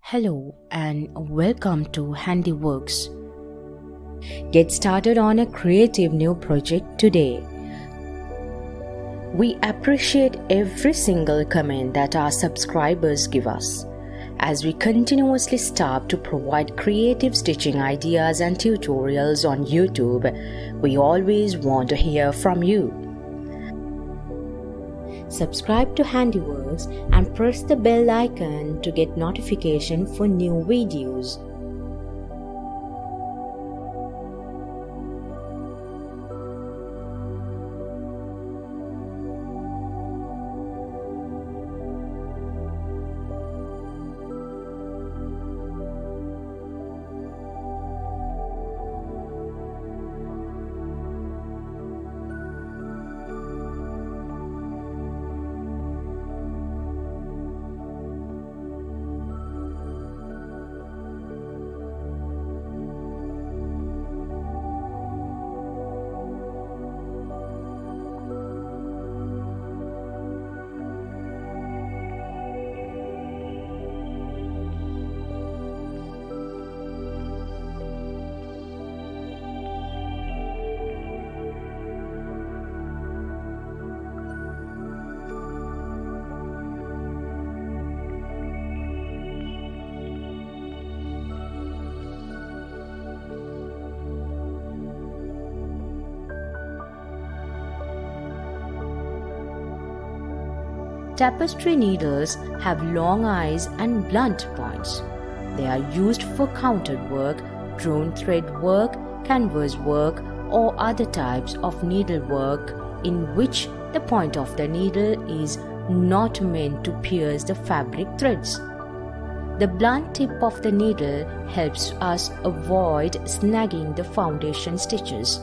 Hello and welcome to HandiWorks. Get started on a creative new project today. We appreciate every single comment that our subscribers give us. As we continuously strive to provide creative stitching ideas and tutorials on YouTube, we always want to hear from you. Subscribe to HandiWorks and press the bell icon to get notification for new videos. Tapestry needles have long eyes and blunt points. They are used for countered work, drawn thread work, canvas work, or other types of needlework in which the point of the needle is not meant to pierce the fabric threads. The blunt tip of the needle helps us avoid snagging the foundation stitches.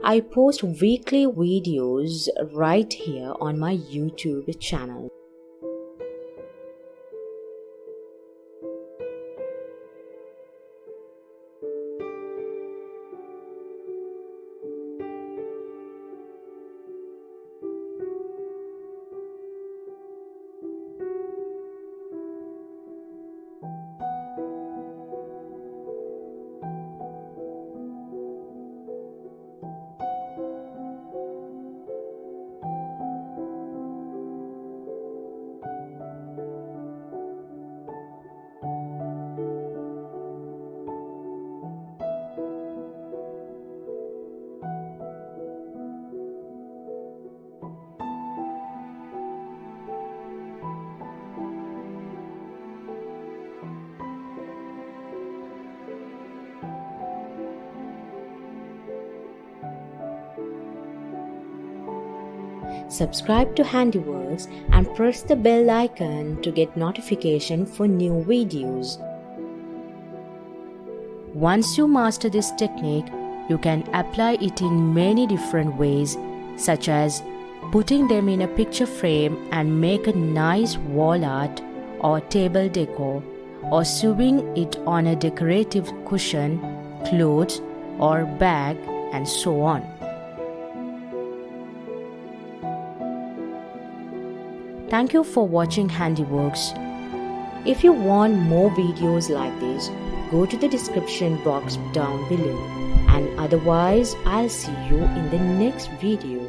I post weekly videos right here on my YouTube channel. Subscribe to HandiWorks and press the bell icon to get notification for new videos. Once you master this technique, you can apply it in many different ways, such as putting them in a picture frame and make a nice wall art or table decor, or sewing it on a decorative cushion, clothes or bag, and so on. Thank you for watching HandiWorks. If you want more videos like this, go to the description box down below. And otherwise, I'll see you in the next video.